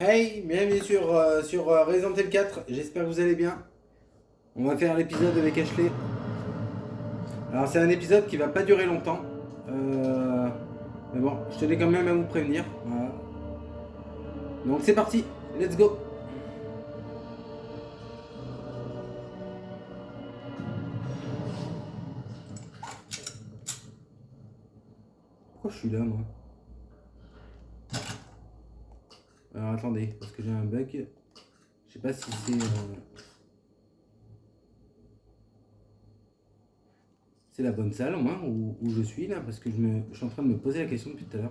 Hey, bienvenue sur Resident Evil 4, j'espère que vous allez bien. On va faire l'épisode avec Ashley. Alors c'est un épisode qui va pas durer longtemps. Euh, mais bon, je tenais quand même à vous prévenir. Voilà. Donc c'est parti, let's go. Pourquoi je suis là moi? Alors attendez, parce que j'ai un bug. Je sais pas si c'est la bonne salle au moins où je suis là, parce que je suis en train de me poser la question depuis tout à l'heure.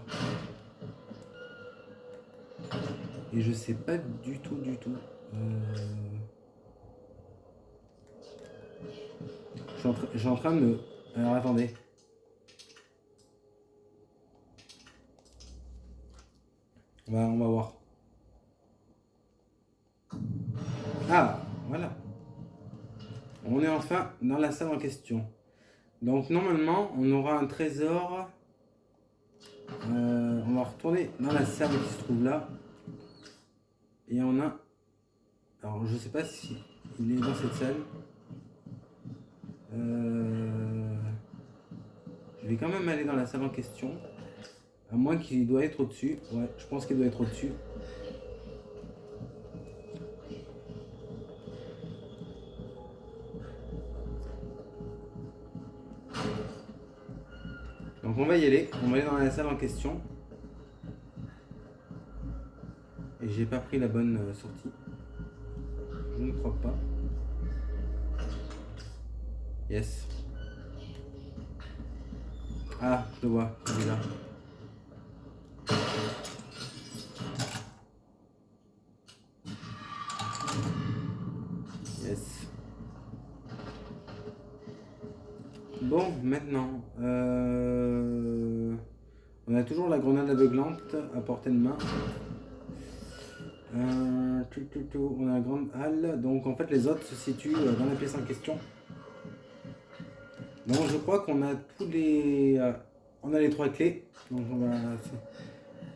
Et je sais pas du tout. Je suis en train de me... Alors attendez. On va voir. Ah, voilà. On est enfin dans la salle en question. Donc normalement, on aura un trésor. On va retourner dans la salle qui se trouve là. Et on a... Alors je sais pas si il est dans cette salle. Je vais quand même aller dans la salle en question. À moins qu'il doit être au-dessus. Ouais, je pense qu'il doit être au-dessus. Donc on va y aller. On va aller dans la salle en question. Et j'ai pas pris la bonne sortie. Je ne crois pas. Yes. Ah, je le vois. Il est là. Yes. Bon, maintenant, on a toujours la grenade aveuglante à portée de main. On a la grande halle, donc en fait les autres se situent dans la pièce en question. Donc je crois qu'on a tous les... on a les 3 clés, donc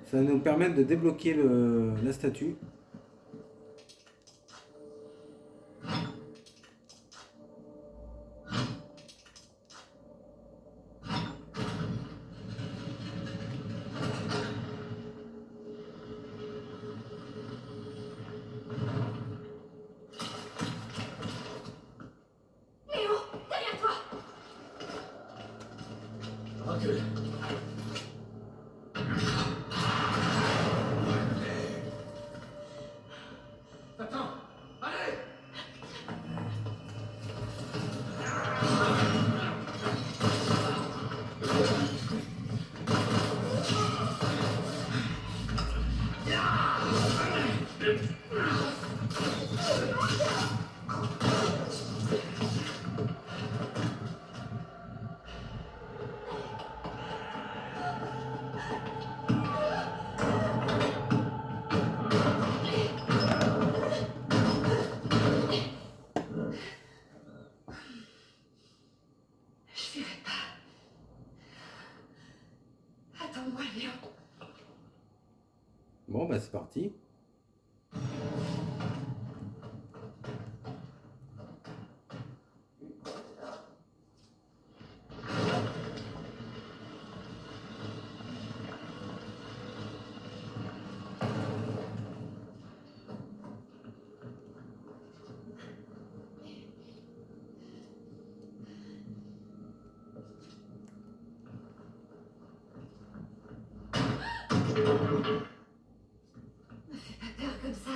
ça va nous permettre de débloquer la statue. Léo, derrière toi! Recule. Attends. Allez. Je fuirai pas. Attends-moi, Léo. Bon bah c'est parti. Me fais pas peur comme ça.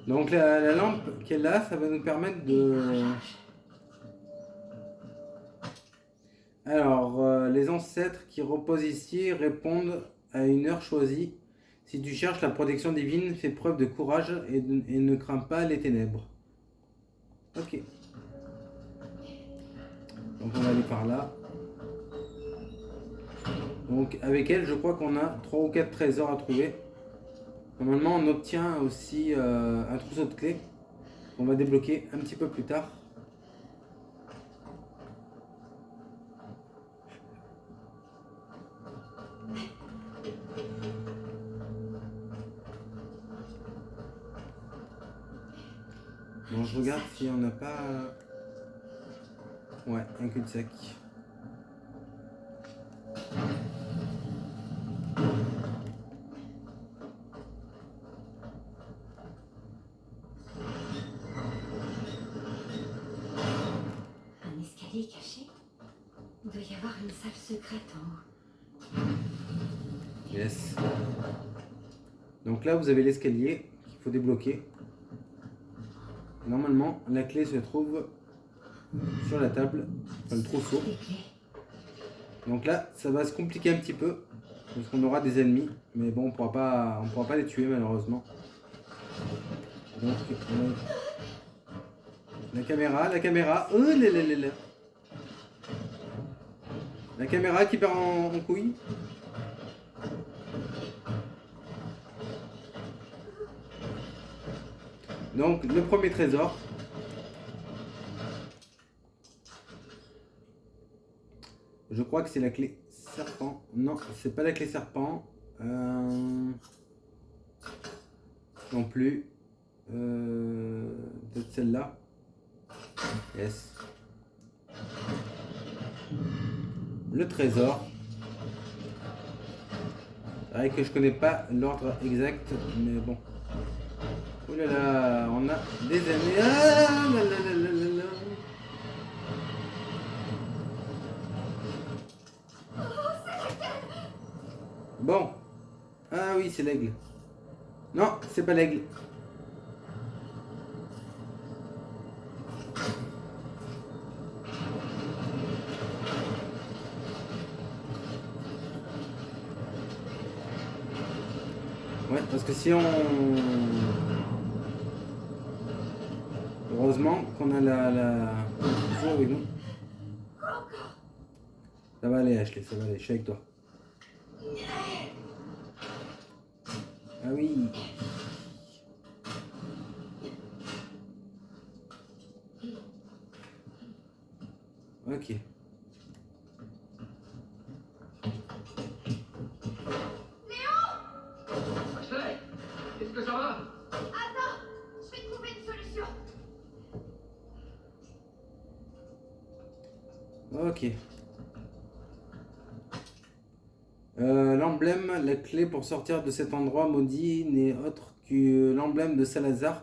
Donc la lampe qui est là, ça va nous permettre de... Alors, les ancêtres qui reposent ici répondent à une heure choisie. Si tu cherches la protection divine, fais preuve de courage et ne crains pas les ténèbres. Ok. Donc on va aller par là. Donc avec elle, je crois qu'on a 3 ou 4 trésors à trouver. Normalement, on obtient aussi un trousseau de clés qu'on va débloquer un petit peu plus tard. Bon, je regarde si on n'a pas... Ouais, un cul-de-sac. Un escalier caché. Il doit y avoir une salle secrète en haut. Yes. Donc là, vous avez l'escalier qu'il faut débloquer. Normalement, la clé se trouve sur la table, enfin le trousseau. Des clés. Donc là, ça va se compliquer un petit peu, parce qu'on aura des ennemis, mais bon, on pourra pas les tuer malheureusement. Donc, la caméra, oh là là là là. La caméra qui part en couille. Donc, le premier trésor. Je crois que c'est la clé serpent. Non, c'est pas la clé serpent. Non plus. Peut-être celle-là. Yes. Le trésor. C'est vrai que je connais pas l'ordre exact, mais bon. Oh là là, on a des années. Ah là là là là là là. Bon. Ah oui, c'est l'aigle. Non, c'est pas l'aigle. Ouais, parce que si on... Heureusement qu'on a la... avec nous. Ça va aller, Ashley, ça va aller, je suis avec toi. Ah oui. Ok. Ashley, est-ce que ça va? Attends, je vais trouver une solution. Ok. L'emblème, la clé pour sortir de cet endroit maudit n'est autre que l'emblème de Salazar.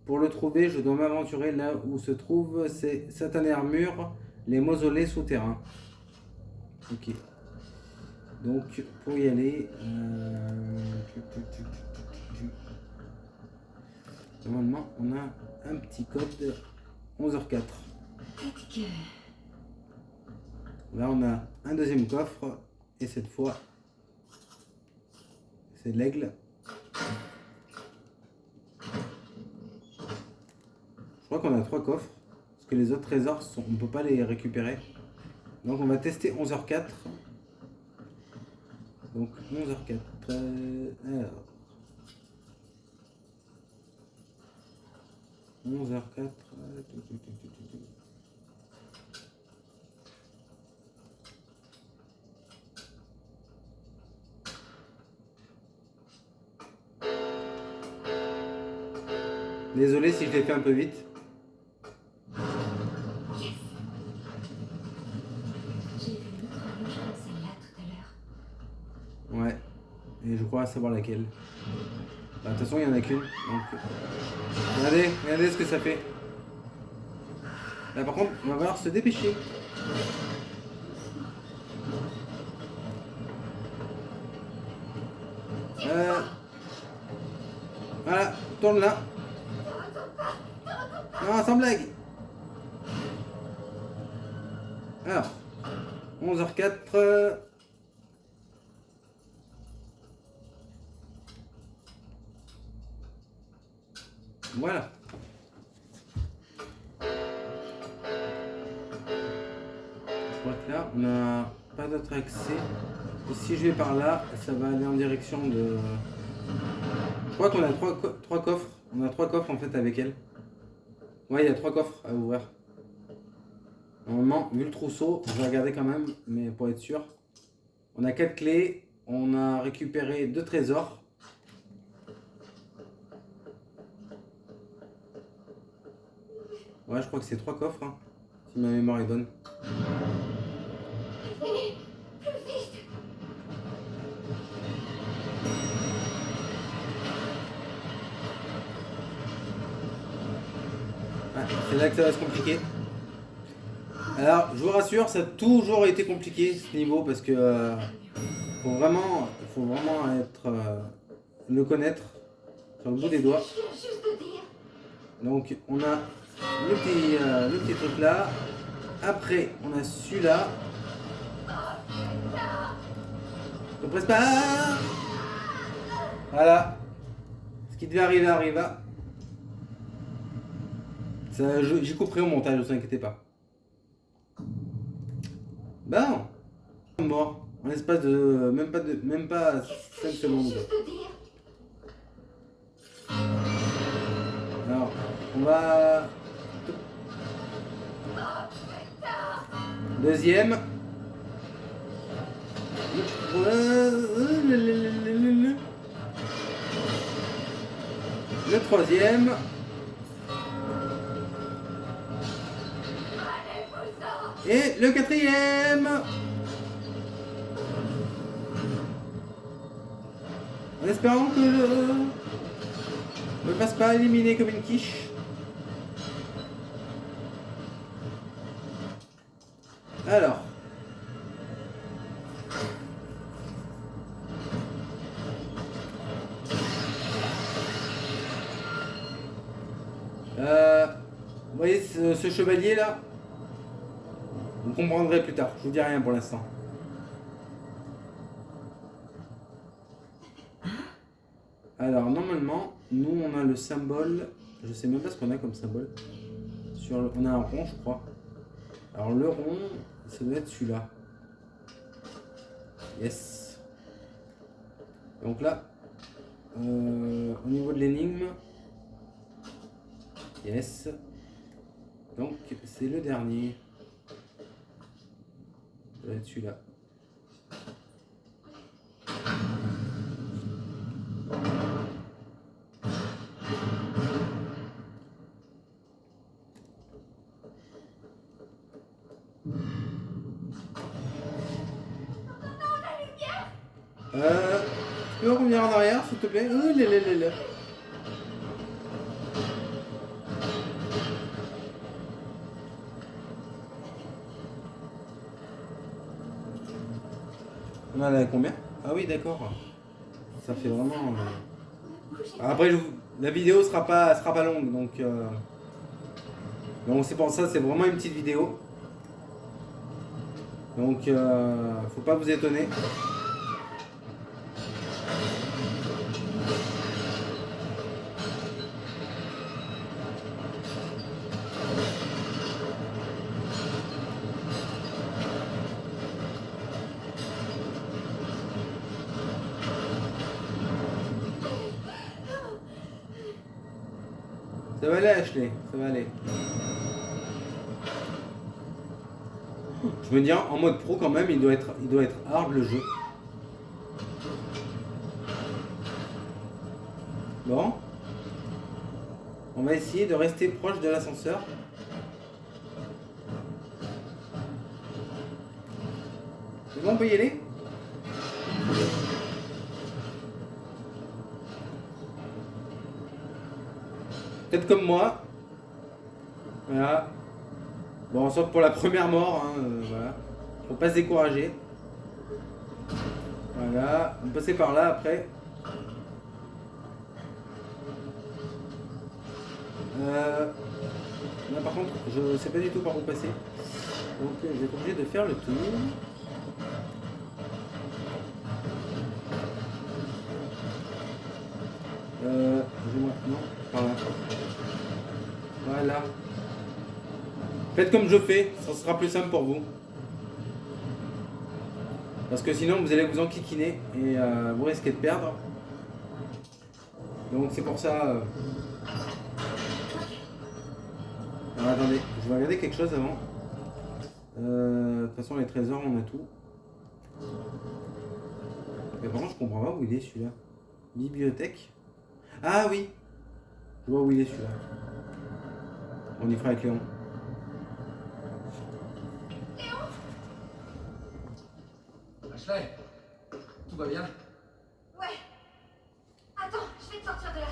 Pour le trouver, je dois m'aventurer là où se trouvent ces satanées armures, les mausolées souterrains. Ok. Donc, pour y aller... Normalement, on a un petit code 11h04. Peut-être que... Là, on a un deuxième coffre. Et cette fois, c'est l'aigle. Je crois qu'on a 3 coffres. Parce que les autres trésors, on ne peut pas les récupérer. Donc, on va tester 11h04. Donc, 11h04. Alors. 11h04. Désolé si je l'ai fait un peu vite. Yes. J'ai vu une autre horloge comme celle-là tout à l'heure. Ouais. Et je crois savoir laquelle. Bah, de toute façon, il n'y en a qu'une. Donc... Regardez ce que ça fait. Là, par contre, on va falloir se dépêcher. Voilà, tourne là. Non, sans blague. Alors, 11h04. Voilà. Je crois que là, on n'a pas d'autre accès. Et si je vais par là, ça va aller en direction de... Je crois qu'on a trois coffres. On a 3 coffres en fait avec elle. Ouais, il y a 3 coffres à ouvrir. Normalement, vu le trousseau, je vais regarder quand même, mais pour être sûr. On a 4 clés. On a récupéré 2 trésors. Ouais, je crois que c'est 3 coffres, hein, si ma mémoire est bonne. Venez, plus vite. Ouais, c'est là que ça va se compliquer. Alors, je vous rassure, ça a toujours été compliqué ce niveau parce que faut vraiment être le connaître sur le bout des doigts. Je viens juste de dire. Donc, on a le petit truc là. Après, on a celui-là. Ne presse pas. Voilà. Ce qui devait arriver arriva. J'y couperai au montage, ne vous inquiétez pas. Ben non. Mort. En l'espace de même pas 5 secondes. Juste de dire. Alors, on va. Deuxième. Le troisième. Et le quatrième. En espérant que je me fasse pas éliminer comme une quiche. Alors. Vous voyez ce chevalier là? Vous comprendrez plus tard, je vous dis rien pour l'instant. Alors normalement, nous on a le symbole, je sais même pas ce qu'on a comme symbole. On a un rond je crois. Alors le rond, ça doit être celui-là. Yes. Donc là, au niveau de l'énigme, yes. Donc c'est le dernier. Ça doit être celui-là. Tu peux revenir en arrière s'il te plaît? Là. On en a combien? Ah oui d'accord. Ça fait vraiment. Après la vidéo sera pas longue donc c'est pour ça, c'est vraiment une petite vidéo. Donc faut pas vous étonner. Ça va aller Ashley, ça va aller. Je me dis en mode pro quand même, il doit être hard le jeu. Bon. On va essayer de rester proche de l'ascenseur. C'est bon, on peut y aller? Peut-être comme moi. Voilà. Bon, sauf pour la première mort, hein, voilà. Faut pas se décourager. Voilà. On peut passer par là après. Là par contre, je sais pas du tout par où passer. Donc je vais être obligé de faire le tour. Non, par là. Voilà. Faites comme je fais, ça sera plus simple pour vous. Parce que sinon vous allez vous enquiquiner et vous risquez de perdre. Donc c'est pour ça. Alors attendez, je vais regarder quelque chose avant. De toute façon les trésors on a tout. Mais par contre je comprends pas où il est celui-là. Bibliothèque. Ah oui. Je vois où il est celui-là. On y fera avec Léon. Ashley, tout va bien? Ouais. Attends, je vais te sortir de là.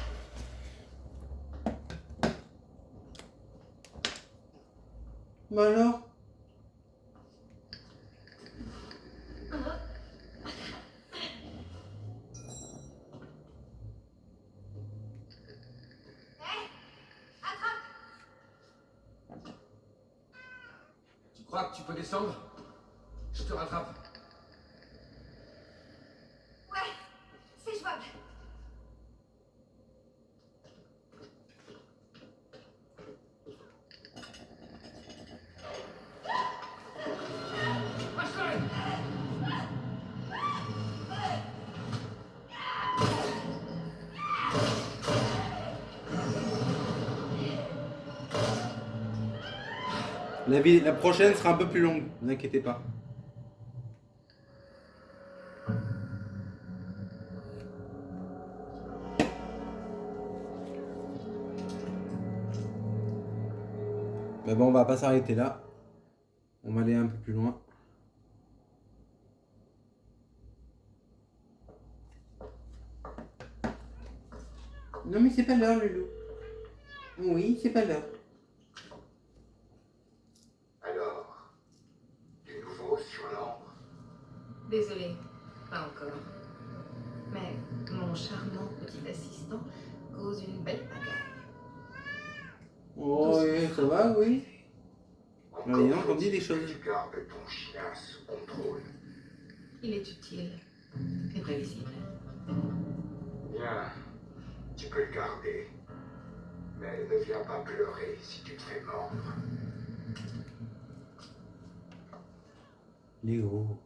Bah alors? Attrape. Tu crois que tu peux descendre? Je te rattrape. Ouais, c'est jouable. Ashley! La prochaine sera un peu plus longue, ne vous inquiétez pas. Mais bon, on va pas s'arrêter là. On va aller un peu plus loin. Non mais c'est pas l'heure, Lulu. Oui, c'est pas l'heure. Alors, du nouveau sur l'ambre? Désolée, pas encore. Mais mon charmant petit assistant cause une belle pagaille. Oh, oui, ça va, oui. Encore Oui, non, on dit faut-il des que choses. tu gardes ton chien sous contrôle. Il est utile et prévisible. Bien, tu peux le garder. Mais ne viens pas pleurer si tu te fais mordre. Léo.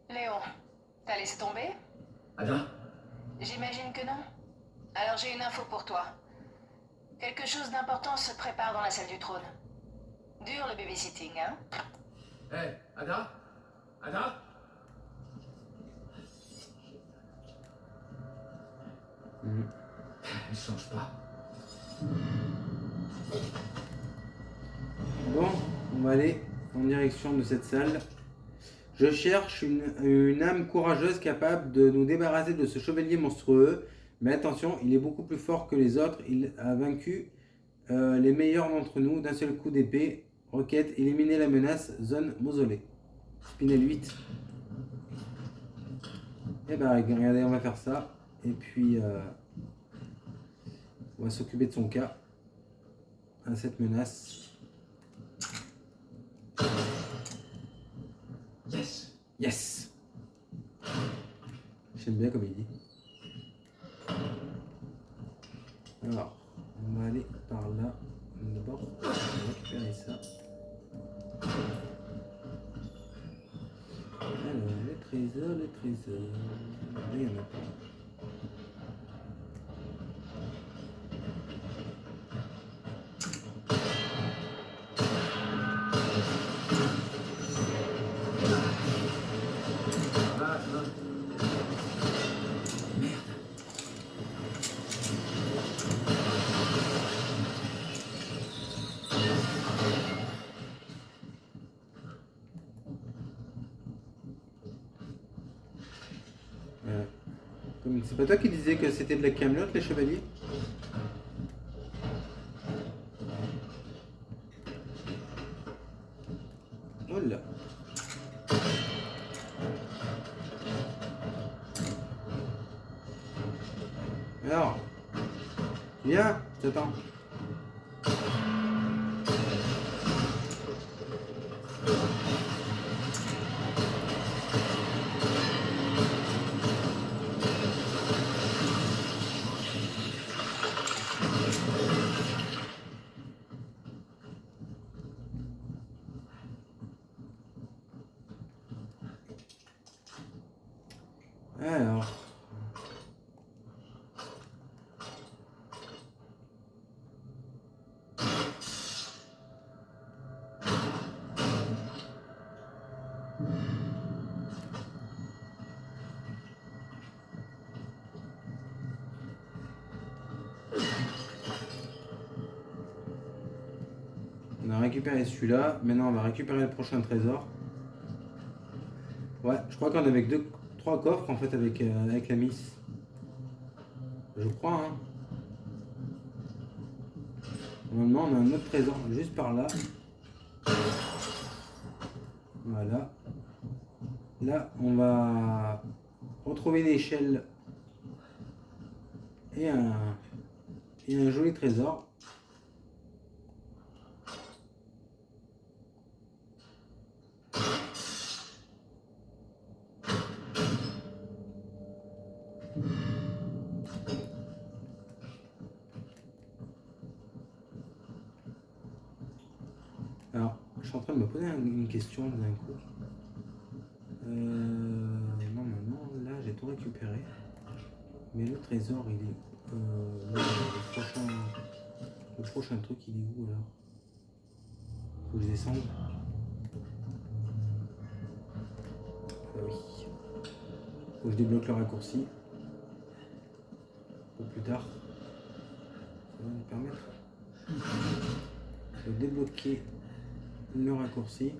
Léon, t'as laissé tomber? Ada? J'imagine que non. Alors j'ai une info pour toi. Quelque chose d'important se prépare dans la salle du trône. Dur le babysitting, hein? Hé, Ada? Ada? Elle change pas. Bon, on va aller en direction de cette salle. Je cherche une âme courageuse capable de nous débarrasser de ce chevalier monstrueux. Mais attention, il est beaucoup plus fort que les autres. Il a vaincu les meilleurs d'entre nous d'un seul coup d'épée. Requête, éliminer la menace, zone mausolée. Spinel 8. Et bah regardez, on va faire ça. Et puis on va s'occuper de son cas. À cette menace. Yes! Yes! J'aime bien comme il dit. Alors, on va aller par là. D'abord, on va récupérer ça. Alors, les trésors. Il y en a pas. Ah, ah. Merde. C'est pas toi qui disais que c'était de la Camelot, les chevaliers? Oh là. Alors, viens, t'attends. Alors. récupéré celui-là. Maintenant, on va récupérer le prochain trésor. Ouais, je crois qu'on avait que 3 coffres en fait avec la miss. Je crois, hein. Normalement, on a un autre trésor juste par là. Voilà. Là, on va retrouver une échelle et un joli trésor. Alors, je suis en train de me poser une question d'un coup. Normalement, là, j'ai tout récupéré. Mais le trésor, il est... là, le prochain truc, il est où, alors? Faut que je descende. Oui. Faut que je débloque le raccourci. Pour plus tard. Ça va nous permettre de débloquer le raccourci.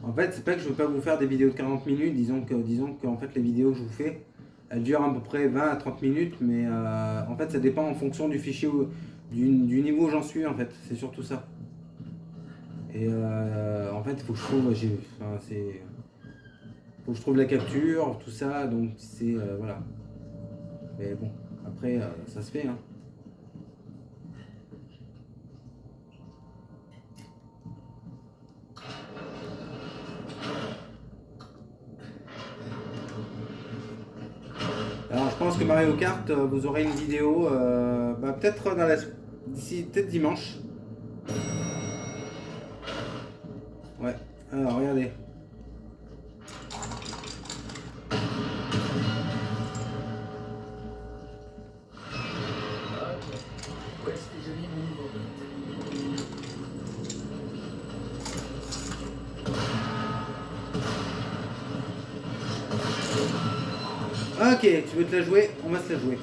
En fait, c'est pas que je veux pas vous faire des vidéos de 40 minutes, disons que en fait les vidéos que je vous fais, elles durent à peu près 20 à 30 minutes, mais en fait ça dépend en fonction du fichier, du niveau où j'en suis en fait, c'est surtout ça. Et en fait il faut que je trouve, faut que je trouve la capture, tout ça, donc c'est voilà. Mais bon, après ça se fait, hein. Alors je pense que Mario Kart, vous aurez une vidéo, peut-être d'ici peut-être dimanche. Ouais. Alors regardez. Où est-ce que je lis mon nouveau Ok, tu veux te la jouer? On va se la jouer.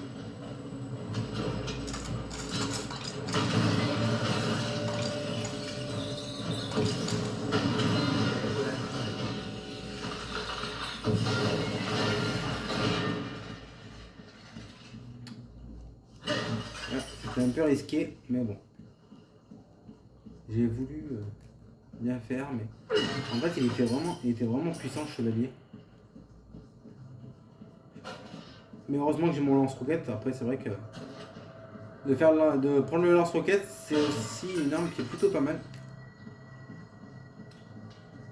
C'était un peu risqué, mais bon. J'ai voulu bien faire, mais en fait il était vraiment puissant ce chevalier. Mais heureusement que j'ai mon lance-roquette. Après c'est vrai que de prendre le lance-roquette, c'est aussi une arme qui est plutôt pas mal.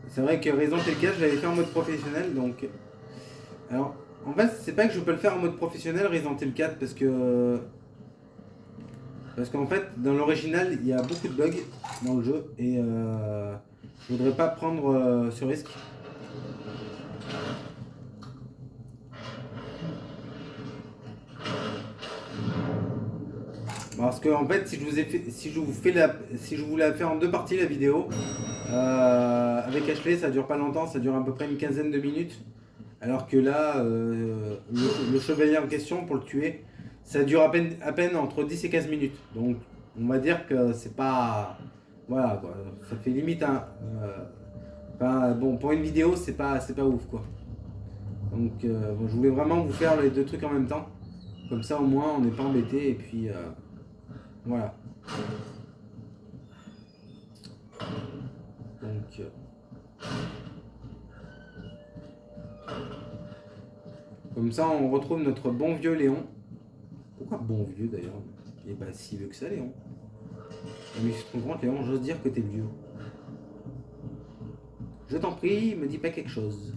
C'est vrai que Resident Evil 4, je l'avais fait en mode professionnel, donc... Alors, en fait, c'est pas que je peux le faire en mode professionnel, Resident Evil 4, parce qu'en fait, dans l'original, il y a beaucoup de bugs dans le jeu, et je voudrais pas prendre ce risque. Parce que en fait, si je vous la fais en 2 parties la vidéo, avec Ashley, ça dure pas longtemps, ça dure à peu près une quinzaine de minutes. Alors que là, le chevalier en question, pour le tuer, ça dure à peine entre 10 et 15 minutes. Donc, on va dire que c'est pas... Voilà, quoi. Ça fait limite un... bon, pour une vidéo, c'est pas ouf, quoi. Donc, bon, je voulais vraiment vous faire les 2 trucs en même temps. Comme ça, au moins, on n'est pas embêté. Et puis, voilà. Donc... Comme ça, on retrouve notre bon vieux Léon. Pourquoi bon vieux d'ailleurs? Il est pas si vieux que ça, Léon. Mais je te comprends, Léon, j'ose dire que t'es vieux. Je t'en prie, me dis pas quelque chose.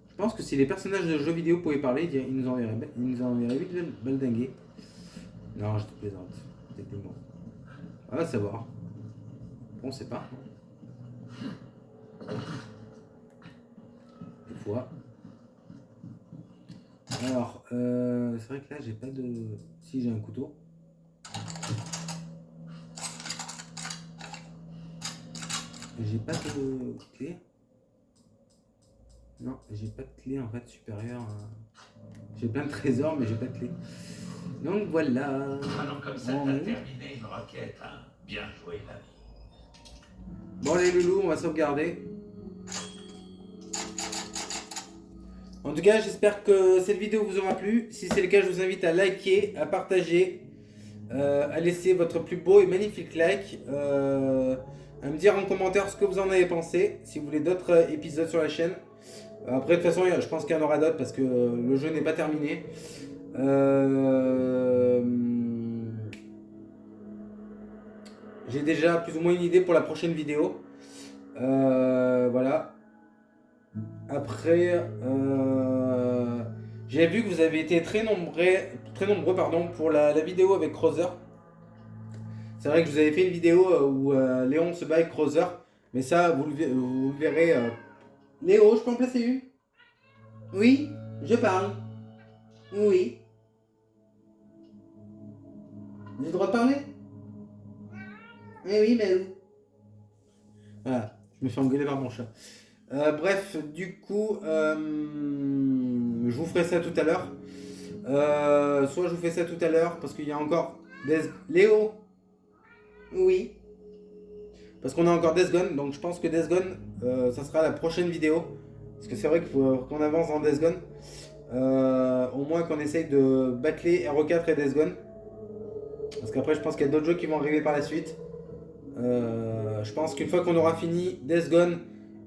Je pense que si les personnages de jeux vidéo pouvaient parler, ils nous enverraient vite baldinguer. Non, je te plaisante. C'était bon. On va savoir. On sait pas. Des fois. Alors, c'est vrai que là, j'ai pas de... Si, j'ai un couteau. J'ai pas de clé. Non, j'ai pas de clé en fait supérieure. J'ai plein de trésors, mais j'ai pas de clé. Donc voilà. Maintenant, comme ça, Bon. t'as terminé une requête, hein. Bien joué, l'ami. Bon les loulous, on va sauvegarder. En tout cas, j'espère que cette vidéo vous aura plu. Si c'est le cas, je vous invite à liker, à partager, à laisser votre plus beau et magnifique like, à me dire en commentaire ce que vous en avez pensé, si vous voulez d'autres épisodes sur la chaîne. Après, de toute façon, je pense qu'il y en aura d'autres parce que le jeu n'est pas terminé. J'ai déjà plus ou moins une idée pour la prochaine vidéo. Voilà. Après, j'ai vu que vous avez été très nombreux pardon, pour la vidéo avec Crowther. C'est vrai que je vous avais fait une vidéo où Léon se bat avec Crowther. Mais ça, vous le verrez. Léo, je peux en placer une? Oui, je parle. Oui. J'ai le droit de parler? Eh oui, mais où? Voilà, je me fais engueuler par mon chat. Bref, du coup, je vous ferai ça tout à l'heure. Soit je vous fais ça tout à l'heure parce qu'il y a encore Léo. Oui. Parce qu'on a encore Death Gone, donc je pense que Death Gone, ça sera la prochaine vidéo. Parce que c'est vrai qu'il faut qu'on avance dans Death Gone. Au moins qu'on essaye de battler RE4 et Death Gone. Parce qu'après, je pense qu'il y a d'autres jeux qui vont arriver par la suite. Je pense qu'une fois qu'on aura fini Death Gone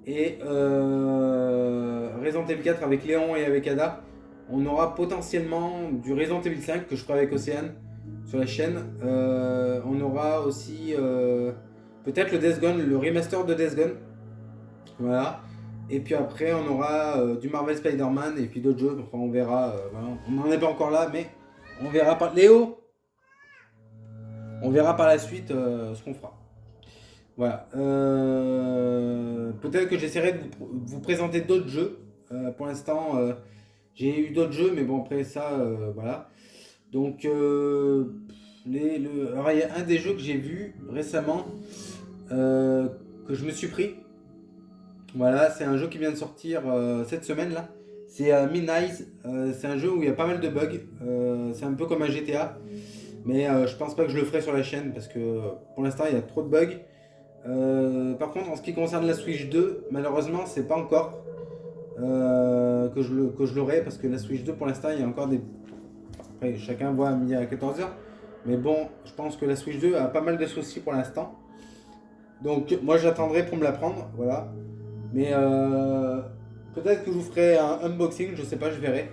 et Resident Evil 4 avec Léon et avec Ada, on aura potentiellement du Resident Evil 5 que je ferai avec Océane sur la chaîne. On aura aussi peut-être le Death Gone, le remaster de Death Gone. Voilà. Et puis après, on aura du Marvel Spider-Man et puis d'autres jeux. Enfin, on verra. Voilà. On n'en est pas encore là, mais on verra par. Léo! On verra par la suite ce qu'on fera. Voilà. Peut-être que j'essaierai de vous présenter d'autres jeux. Pour l'instant, j'ai eu d'autres jeux, mais bon, après ça, voilà. Donc, alors, il y a un des jeux que j'ai vu récemment que je me suis pris. Voilà, c'est un jeu qui vient de sortir cette semaine là. C'est Midnight. C'est un jeu où il y a pas mal de bugs. C'est un peu comme un GTA. Mais je pense pas que je le ferai sur la chaîne parce que pour l'instant il y a trop de bugs. Par contre, en ce qui concerne la Switch 2, malheureusement, c'est pas encore que je l'aurai parce que la Switch 2 pour l'instant il y a encore des. Après, chacun voit à midi à 14h. Mais bon, je pense que la Switch 2 a pas mal de soucis pour l'instant. Donc, moi j'attendrai pour me la prendre. Voilà. Mais peut-être que je vous ferai un unboxing, je sais pas, je verrai.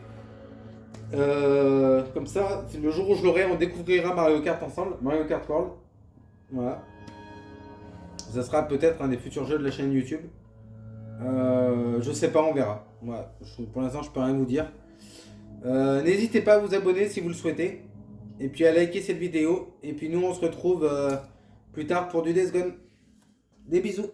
Comme ça, le jour où je l'aurai, on découvrira Mario Kart ensemble, Mario Kart World. Voilà. Ça sera peut-être un des futurs jeux de la chaîne YouTube. Je sais pas, on verra. Voilà. Pour l'instant, je peux rien vous dire. N'hésitez pas à vous abonner si vous le souhaitez. Et puis à liker cette vidéo. Et puis nous, on se retrouve plus tard pour du Death Gone. Des bisous.